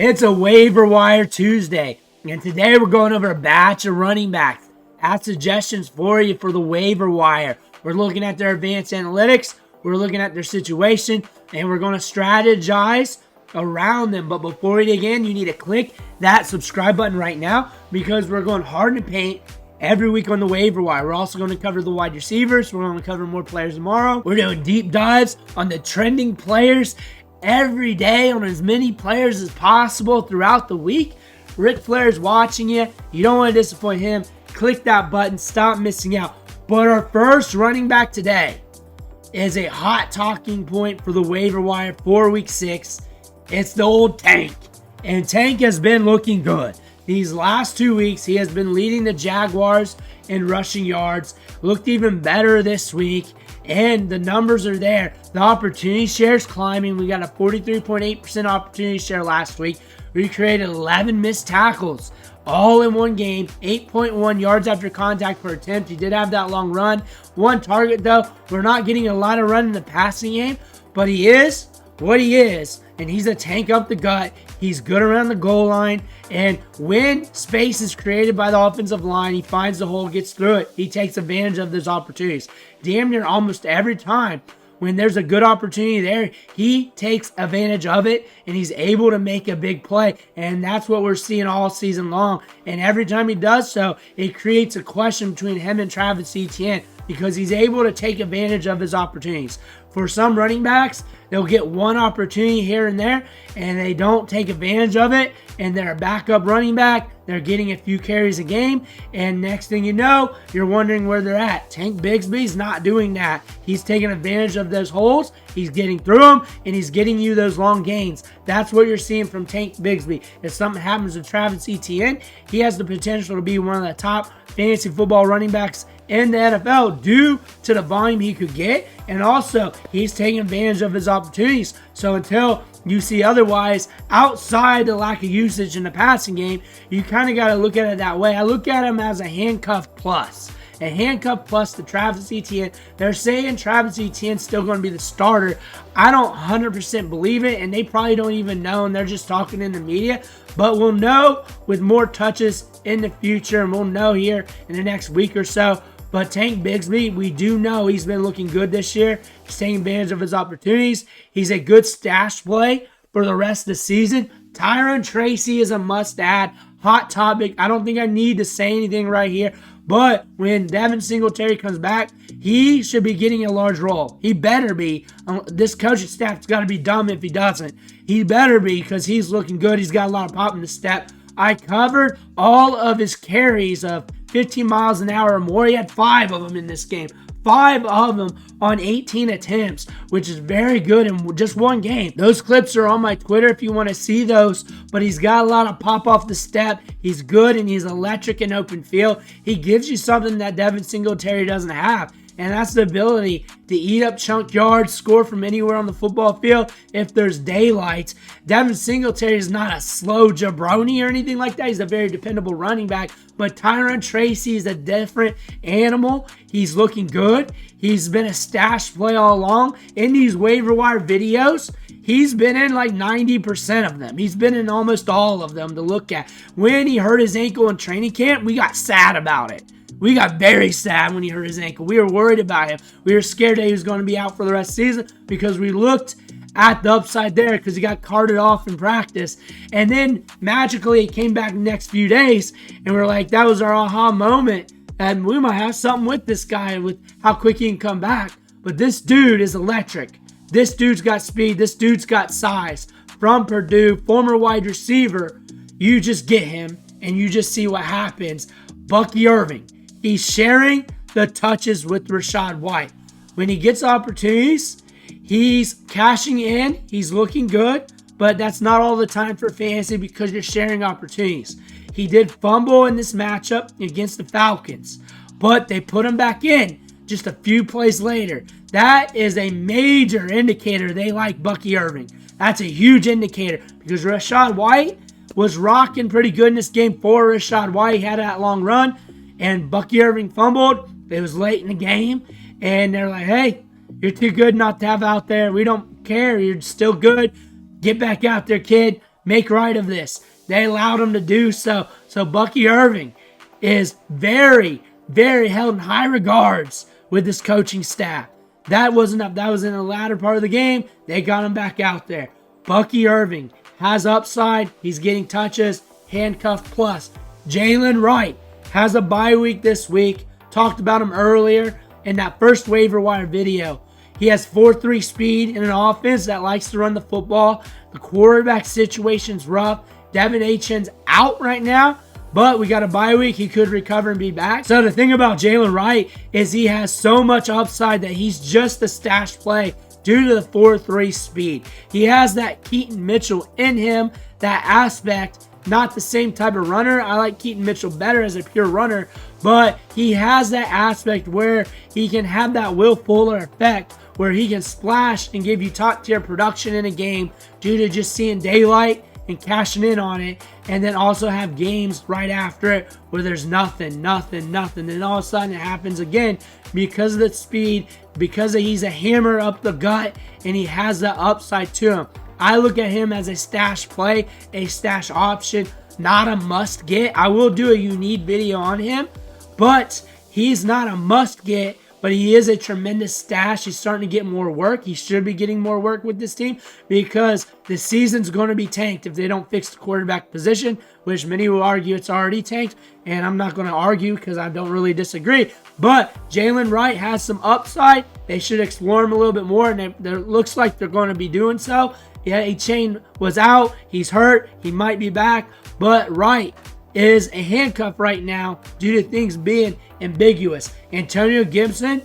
It's a waiver wire Tuesday, and today we're going over a batch of running backs. Have suggestions for you for the waiver wire. We're looking at their advanced analytics, we're looking at their situation, and we're going to strategize around them. But before we dig in, you need to click that subscribe button right now because we're going hard in the paint every week on the waiver wire. We're also going to cover the wide receivers. We're going to cover more players tomorrow. We're doing deep dives on the trending players every day on as many players as possible throughout the week. Ric Flair's watching you. You don't want to disappoint him. Click that button. Stop missing out. But our first running back today is a hot talking point for the waiver wire for week 6. It's the old Tank. And Tank has been looking good. These last 2 weeks, he has been leading the Jaguars in rushing yards. Looked even better this week. And the numbers are there. The opportunity share is climbing. We got a 43.8% opportunity share last week. We created 11 missed tackles all in one game. 8.1 yards after contact per attempt. He did have that long run. One target though. We're not getting a lot of run in the passing game. But he is what he is. And he's a tank up the gut. He's good around the goal line. And when space is created by the offensive line, he finds the hole, gets through it. He takes advantage of those opportunities. Damn near almost every time when there's a good opportunity there, he takes advantage of it and he's able to make a big play. And that's what we're seeing all season long. And every time he does so, it creates a question between him and Travis Etienne because he's able to take advantage of his opportunities. For some running backs, they'll get one opportunity here and there, and they don't take advantage of it, and they're a backup running back. They're getting a few carries a game, and next thing you know, you're wondering where they're at. Tank Bigsby's not doing that. He's taking advantage of those holes, he's getting through them, and he's getting you those long gains. That's what you're seeing from Tank Bigsby. If something happens to Travis Etienne, he has the potential to be one of the top fantasy football running backs in the NFL due to the volume he could get, and also he's taking advantage of his opportunities. So until you see otherwise, outside the lack of usage in the passing game, you kind of got to look at it that way. I look at him as a handcuff plus. A handcuff plus to Travis Etienne. They're saying Travis Etienne's still going to be the starter. I don't 100% believe it, and they probably don't even know, and they're just talking in the media. But we'll know with more touches in the future, and we'll know here in the next week or so. But Tank Bigsby, we do know he's been looking good this year. He's taking advantage of his opportunities. He's a good stash play for the rest of the season. Tyrone Tracy is a must-add. Hot topic. I don't think I need to say anything right here. But when Devin Singletary comes back, he should be getting a large role. He better be. This coaching staff's got to be dumb if he doesn't. He better be because he's looking good. He's got a lot of pop in the step. I covered all of his carries of 15 miles an hour or more. He had 5 of them in this game. 5 of them on 18 attempts, which is very good in just one game. Those clips are on my Twitter if you want to see those, but he's got a lot of pop off the step. He's good and he's electric in open field. He gives you something that Devin Singletary doesn't have. And that's the ability to eat up chunk yards, score from anywhere on the football field if there's daylight. Devin Singletary is not a slow jabroni or anything like that. He's a very dependable running back. But Tyrone Tracy is a different animal. He's looking good. He's been a stash play all along. In these waiver wire videos, he's been in like 90% of them. He's been in almost all of them to look at. When he hurt his ankle in training camp, we got sad about it. We got very sad when he hurt his ankle. We were worried about him. We were scared that he was going to be out for the rest of the season because we looked at the upside there because he got carted off in practice. And then magically it came back the next few days and we're like, that was our aha moment. And we might have something with this guy with how quick he can come back. But this dude is electric. This dude's got speed. This dude's got size. From Purdue, former wide receiver, you just get him and you just see what happens. Bucky Irving. He's sharing the touches with Rachaad White. When he gets opportunities, he's cashing in. He's looking good, but that's not all the time for fantasy because you're sharing opportunities. He did fumble in this matchup against the Falcons, but they put him back in just a few plays later. That is a major indicator they like Bucky Irving. That's a huge indicator because Rachaad White was rocking pretty good in this game for Rachaad White. He had that long run. And Bucky Irving fumbled. It was late in the game. And they're like, hey, you're too good not to have out there. We don't care. You're still good. Get back out there, kid. make right of this. They allowed him to do so. So Bucky Irving is very, very held in high regards with this coaching staff. That wasn't up. That was in the latter part of the game. They got him back out there. Bucky Irving has upside. He's getting touches. Handcuffed plus. Jaylen Wright has a bye week this week. Talked about him earlier in that first waiver wire video. He has 4.3 speed in an offense that likes to run the football. The quarterback situation's rough. Devin Achen's out right now, but we got a bye week. He could recover and be back. So the thing about Jaylen Wright is he has so much upside that he's just a stash play due to the 4.3 speed. He has that Keaton Mitchell in him, that aspect. Not the same type of runner. I like Keaton Mitchell better as a pure runner, but he has that aspect where he can have that Will Fuller effect where he can splash and give you top tier production in a game due to just seeing daylight and cashing in on it, and then also have games right after it where there's nothing. Then all of a sudden it happens again because of the speed, because he's a hammer up the gut, and he has the upside to him. I look at him as a stash play, a stash option, not a must get. I will do a unique video on him, but he's not a must get. But he is a tremendous stash. He's starting to get more work. He should be getting more work with this team because the season's going to be tanked if they don't fix the quarterback position, which many will argue it's already tanked. And I'm not going to argue because I don't really disagree. But Jaylen Wright has some upside. They should explore him a little bit more, and it looks like they're going to be doing so. Yeah, A-Chain was out. He's hurt. He might be back. But Wright is a handcuff right now due to things being ambiguous. Antonio Gibson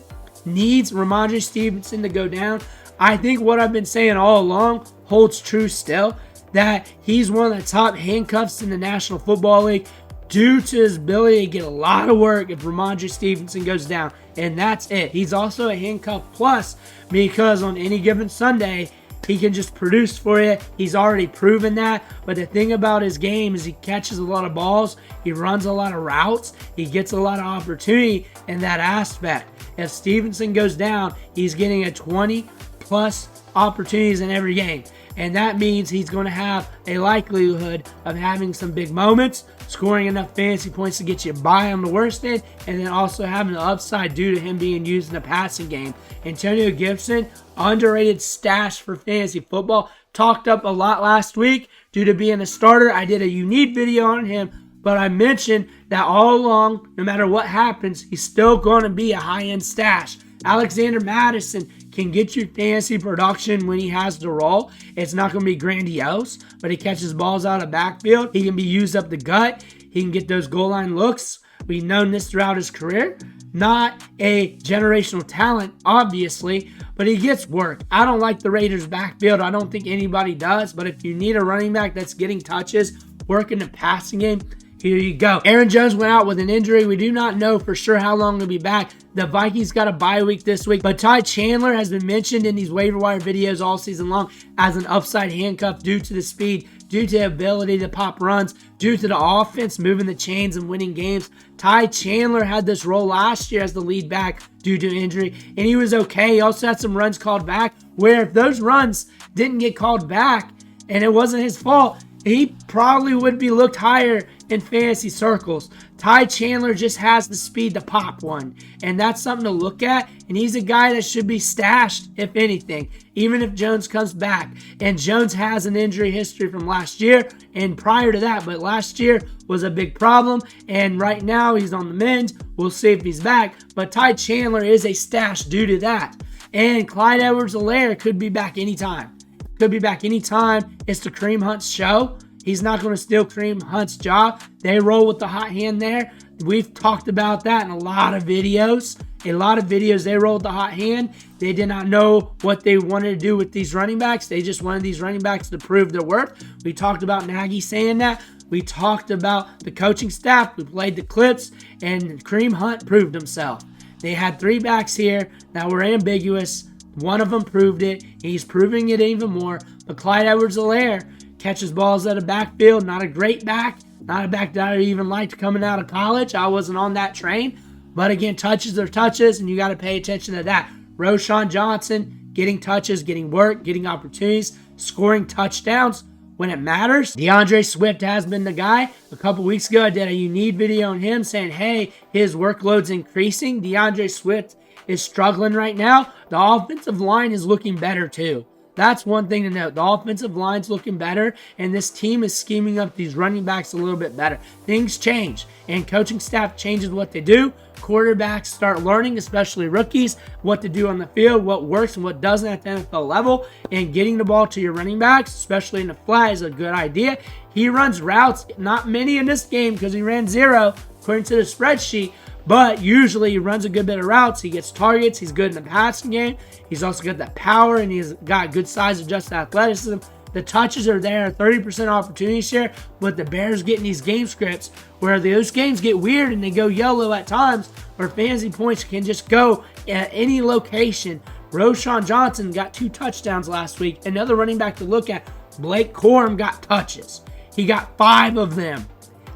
needs Ramondre Stevenson to go down. I think what I've been saying all along holds true still, that he's one of the top handcuffs in the National Football League due to his ability to get a lot of work if Ramondre Stevenson goes down. And that's it. He's also a handcuff plus because on any given Sunday, he can just produce for you. He's already proven that. But the thing about his game is he catches a lot of balls. He runs a lot of routes. He gets a lot of opportunity in that aspect. If Stevenson goes down, he's getting a 20-plus opportunities in every game. And that means he's going to have a likelihood of having some big moments, scoring enough fantasy points to get you by on the worst end, and then also having the upside due to him being used in the passing game. Antonio Gibson, underrated stash for fantasy football. Talked up a lot last week due to being a starter. I did a unique video on him, but I mentioned that all along, no matter what happens, he's still going to be a high-end stash. Alexander Mattison can get you fantasy production when he has the role. It's not going to be grandiose, but he catches balls out of backfield. He can be used up the gut. He can get those goal line looks. We've known this throughout his career. Not a generational talent, obviously, but he gets work. I don't like the Raiders' backfield. I don't think anybody does, but if you need a running back that's getting touches, working the passing game, here you go. Aaron Jones went out with an injury. We do not know for sure how long he'll be back. The Vikings got a bye week this week, but Ty Chandler has been mentioned in these waiver wire videos all season long as an upside handcuff due to the speed, due to the ability to pop runs, due to the offense moving the chains and winning games. Ty Chandler had this role last year as the lead back due to injury, and he was okay. He also had some runs called back, where if those runs didn't get called back and it wasn't his fault, he probably would be looked higher in fantasy circles. Ty Chandler just has the speed to pop one, and that's something to look at, and he's a guy that should be stashed, if anything, even if Jones comes back. And Jones has an injury history from last year and prior to that, but last year was a big problem, and right now he's on the mend. We'll see if he's back, but Ty Chandler is a stash due to that. And Clyde Edwards-Helaire could be back anytime. Could be back anytime. It's the Kareem Hunt's show. He's not going to steal Kareem Hunt's job. They roll with the hot hand there. We've talked about that in a lot of videos. They roll with the hot hand. They did not know what they wanted to do with these running backs. They just wanted these running backs to prove their worth. We talked about Nagy saying that. We talked about the coaching staff. We played the clips, and Kareem Hunt proved himself. They had three backs here that were ambiguous. One of them proved it. He's proving it even more. But Clyde Edwards-Helaire catches balls out of backfield. Not a great back. Not a back that I even liked coming out of college. I wasn't on that train. But again, touches are touches, and you got to pay attention to that. Roschon Johnson getting touches, getting work, getting opportunities, scoring touchdowns. when it matters, DeAndre Swift has been the guy. A couple weeks ago, I did a unique video on him saying, hey, his workload's increasing. DeAndre Swift is struggling right now. The offensive line is looking better too. That's one thing to note. The offensive line's looking better, and this team is scheming up these running backs a little bit better. Things change, and coaching staff changes what they do. Quarterbacks start learning, especially rookies, what to do on the field, what works and what doesn't at the NFL level, and getting the ball to your running backs, especially in the flat, is a good idea. He runs routes, not many in this game because he ran 0 according to the spreadsheet, but usually he runs a good bit of routes. He gets targets. He's good in the passing game. He's also got that power, and he's got good size, adjusted athleticism. The touches are there, 30% opportunity share, but the Bears getting these game scripts where those games get weird and they go yellow at times, where fantasy points can just go at any location. Roschon Johnson got 2 touchdowns last week. Another running back to look at, Blake Corum, got touches. He got 5 of them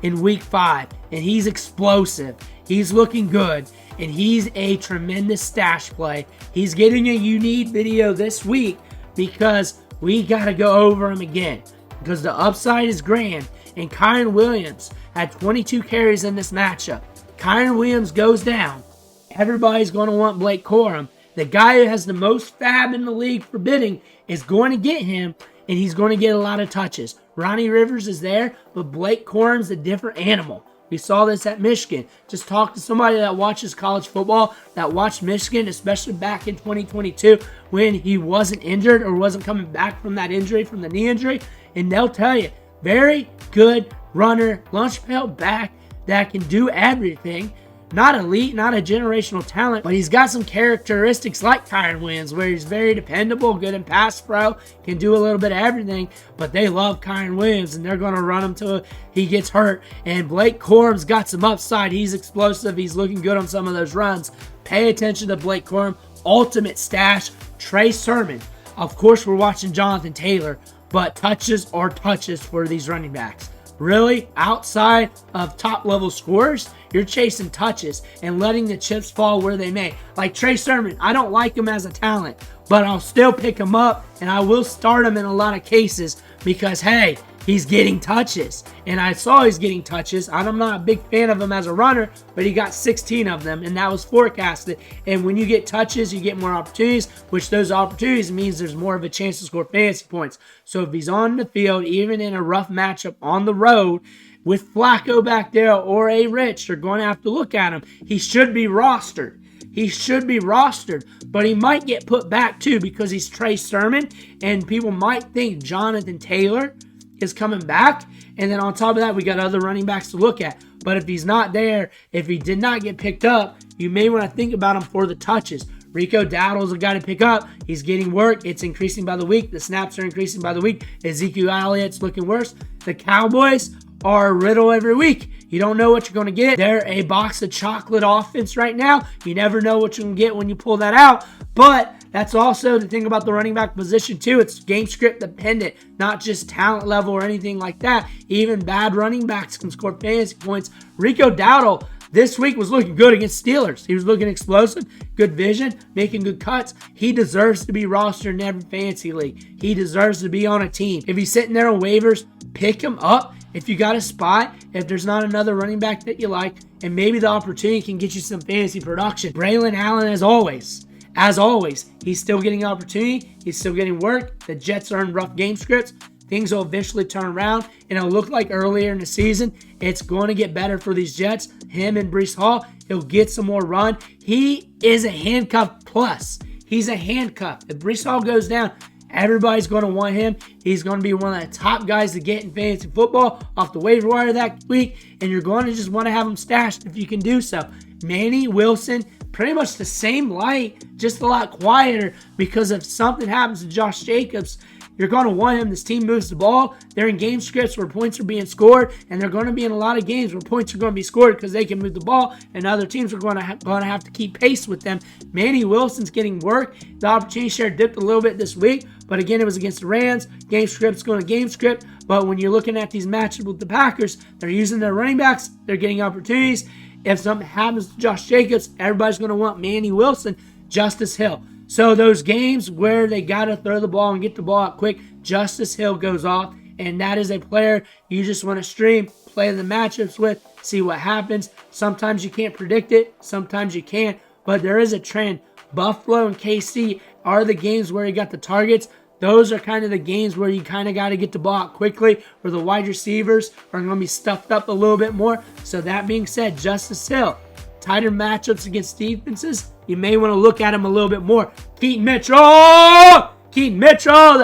in week 5, and he's explosive. He's looking good, and he's a tremendous stash play. He's getting a unique video this week because we got to go over him again because the upside is grand. And Kyren Williams had 22 carries in this matchup. Kyren Williams goes down. Everybody's going to want Blake Corum. The guy who has the most fab in the league for bidding is going to get him, and he's going to get a lot of touches. Ronnie Rivers is there, but Blake Corum's a different animal. We saw this at Michigan. Just talk to somebody that watches college football, that watched Michigan, especially back in 2022 when he wasn't injured or wasn't coming back from that injury, from the knee injury, and they'll tell you, very good runner, lunch pail back that can do everything. Not elite, not a generational talent, but he's got some characteristics like Kyren Williams, where he's very dependable, good in pass pro, can do a little bit of everything, but they love Kyren Williams, and they're going to run him till he gets hurt. And Blake Corum's got some upside. He's explosive. He's looking good on some of those runs. Pay attention to Blake Corum. Ultimate stash, Trey Sermon. Of course, we're watching Jonathan Taylor, but touches are touches for these running backs. Really, outside of top-level scorers, you're chasing touches and letting the chips fall where they may. Like Trey Sermon, I don't like him as a talent, but I'll still pick him up, and I will start him in a lot of cases because, hey, he's getting touches. And I saw he's getting touches. I'm not a big fan of him as a runner, but he got 16 of them, and that was forecasted. And when you get touches, you get more opportunities, which those opportunities means there's more of a chance to score fantasy points. So if he's on the field, even in a rough matchup on the road, with Flacco back there or a Rich, they're going to have to look at him. He should be rostered. He should be rostered, but he might get put back too because he's Trey Sermon, and people might think Jonathan Taylor is coming back. And then on top of that, we got other running backs to look at. But if he's not there, if he did not get picked up, you may want to think about him for the touches. Rico Dowdle's a guy to pick up. He's getting work. It's increasing by the week. The snaps are increasing by the week. Ezekiel Elliott's looking worse. The Cowboys are a riddle every week. You don't know what you're going to get. They're a box of chocolate offense right now. You never know what you can get when you pull that out. But that's also the thing about the running back position too. It's game script dependent, not just talent level or anything like that. Even bad running backs can score fantasy points. Rico Dowdle this week was looking good against Steelers. He was looking explosive, good vision, making good cuts. He deserves to be rostered in every fantasy league. He deserves to be on a team. If he's sitting there on waivers, pick him up. If you got a spot, if there's not another running back that you like, and maybe the opportunity can get you some fantasy production. Braelon Allen, as always, he's still getting opportunity. He's still getting work. The Jets are in rough game scripts. Things will eventually turn around, and it'll look like earlier in the season, it's going to get better for these Jets. Him and Breece Hall, he'll get some more run. He is a handcuff plus. He's a handcuff. If Breece Hall goes down, everybody's going to want him. He's going to be one of the top guys to get in fantasy football off the waiver wire that week, and you're going to just want to have him stashed if you can do so. Manny Wilson, pretty much the same light, just a lot quieter because if something happens to Josh Jacobs, you're going to want him. This team moves the ball. They're in game scripts where points are being scored, and they're going to be in a lot of games where points are going to be scored because they can move the ball, and other teams are going to have to keep pace with them. Manny Wilson's getting work. The opportunity share dipped a little bit this week, but again, it was against the Rams. Game script's going to game script, but when you're looking at these matchups with the Packers, they're using their running backs. They're getting opportunities. If something happens to Josh Jacobs, everybody's going to want Manny Wilson, Justice Hill. So those games where they got to throw the ball and get the ball out quick, Justice Hill goes off, and that is a player you just want to stream, play the matchups with, see what happens. Sometimes you can't predict it, sometimes you can, but there is a trend. Buffalo and KC are the games where you got the targets. Those are kind of the games where you kind of got to get the ball out quickly, where the wide receivers are going to be stuffed up a little bit more. So that being said, Justice Hill, tighter matchups against defenses, you may want to look at him a little bit more. Keaton Mitchell, the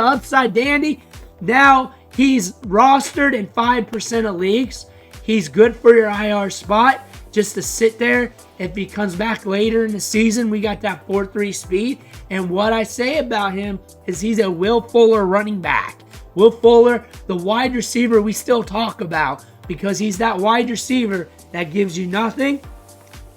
upside dandy. Now he's rostered in 5% of leagues. He's good for your IR spot, just to sit there. If he comes back later in the season, we got that 4.3 speed. And what I say about him is he's a Will Fuller running back. Will Fuller, the wide receiver we still talk about, because he's that wide receiver that gives you nothing,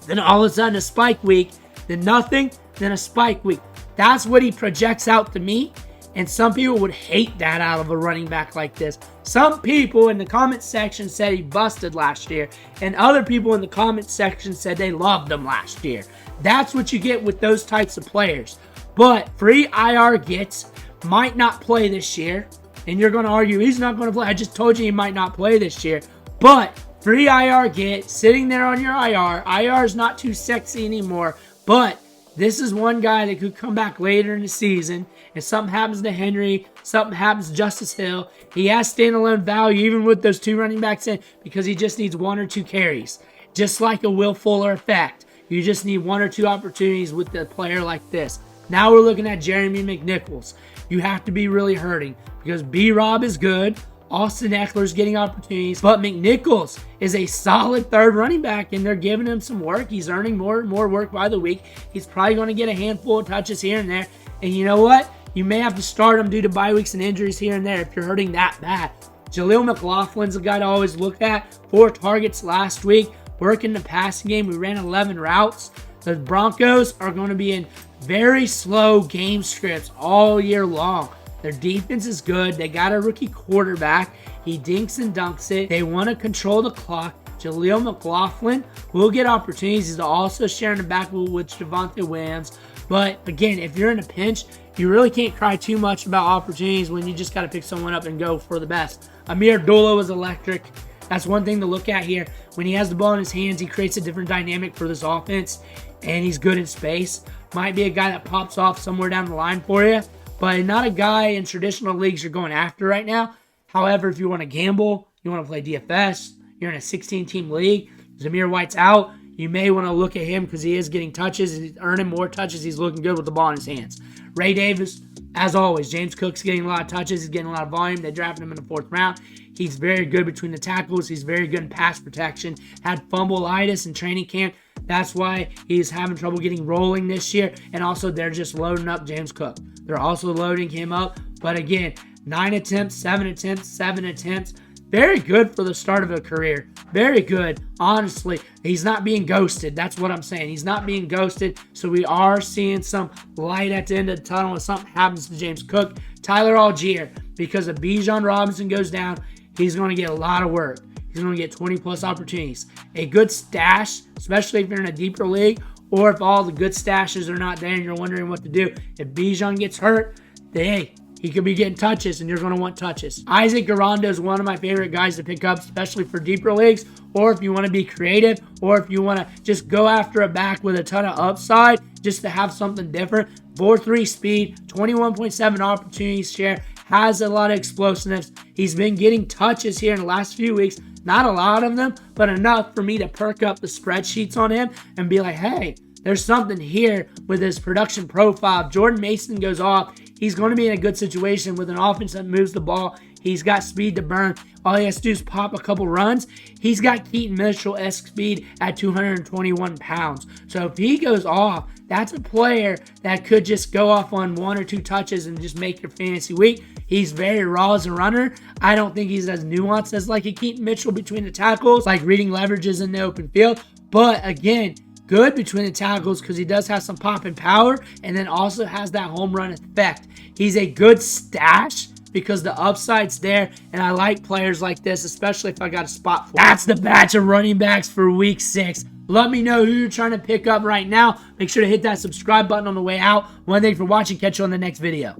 then all of a sudden a spike week, then nothing, then a spike week. That's what he projects out to me. And some people would hate that out of a running back like this. Some people in the comment section said he busted last year, and other people in the comment section said they loved him last year. That's what you get with those types of players. But free IR gets might not play this year, and you're going to argue he's not going to play. I just told you he might not play this year. But free IR get sitting there on your IR. IR is not too sexy anymore, but this is one guy that could come back later in the season. If something happens to Henry, something happens to Justice Hill, he has standalone value even with those two running backs in, because he just needs 1 or 2 carries. Just like a Will Fuller effect. You just need 1 or 2 opportunities with a player like this. Now we're looking at Jeremy McNichols. You have to be really hurting because B-Rob is good. Austin Eckler's getting opportunities, but McNichols is a solid third running back, and they're giving him some work. He's earning more and more work by the week. He's probably going to get a handful of touches here and there, and you know what? You may have to start him due to bye weeks and injuries here and there if you're hurting that bad. Jaleel McLaughlin's a guy to always look at. 4 targets last week, working the passing game. We ran 11 routes. The Broncos are going to be in very slow game scripts all year long. Their defense is good. They got a rookie quarterback. He dinks and dunks it. They want to control the clock. Jaleel McLaughlin will get opportunities. He's also sharing the backfield with Javonte Williams. But again, if you're in a pinch, you really can't cry too much about opportunities when you just got to pick someone up and go for the best. Ameer Abdullah was electric. That's one thing to look at here. When he has the ball in his hands, he creates a different dynamic for this offense, and he's good in space. Might be a guy that pops off somewhere down the line for you, but not a guy in traditional leagues you're going after right now. However, if you want to gamble, you want to play DFS, you're in a 16-team league, Zamir White's out, you may want to look at him because he is getting touches. He's earning more touches. He's looking good with the ball in his hands. Ray Davis, as always, James Cook's getting a lot of touches. He's getting a lot of volume. They drafted him in the 4th round. He's very good between the tackles. He's very good in pass protection. Had fumbleitis in training camp. That's why he's having trouble getting rolling this year. And also, they're just loading up James Cook. They're also loading him up. But again, 9 attempts, 7 attempts, 7 attempts. Very good for the start of a career. Very good. Honestly, he's not being ghosted. That's what I'm saying. He's not being ghosted. So we are seeing some light at the end of the tunnel if something happens to James Cook. Tyler Allgeier, because if Bijan Robinson goes down, he's going to get a lot of work. He's going to get 20-plus opportunities. A good stash, especially if you're in a deeper league, or if all the good stashes are not there and you're wondering what to do. If Bijan gets hurt, hey, he could be getting touches, and you're going to want touches. Isaac Guerendo is one of my favorite guys to pick up, especially for deeper leagues, or if you want to be creative, or if you want to just go after a back with a ton of upside, just to have something different. 4.3 speed, 21.7 opportunities share, has a lot of explosiveness. He's been getting touches here in the last few weeks. Not a lot of them, but enough for me to perk up the spreadsheets on him and be like, hey, there's something here with his production profile. If Jordan Mason goes off, he's going to be in a good situation with an offense that moves the ball. He's got speed to burn. All he has to do is pop a couple runs. He's got Keaton Mitchell-esque speed at 221 pounds. So if he goes off, that's a player that could just go off on 1 or 2 touches and just make your fantasy week. He's very raw as a runner. I don't think he's as nuanced as like a Keaton Mitchell between the tackles, like reading leverages in the open field. But again, good between the tackles because he does have some pop and power, and then also has that home run effect. He's a good stash because the upside's there, and I like players like this, especially if I got a spot for it. That's the batch of running backs for week 6. Let me know who you're trying to pick up right now. Make sure to hit that subscribe button on the way out. One thing for watching. Catch you on the next video.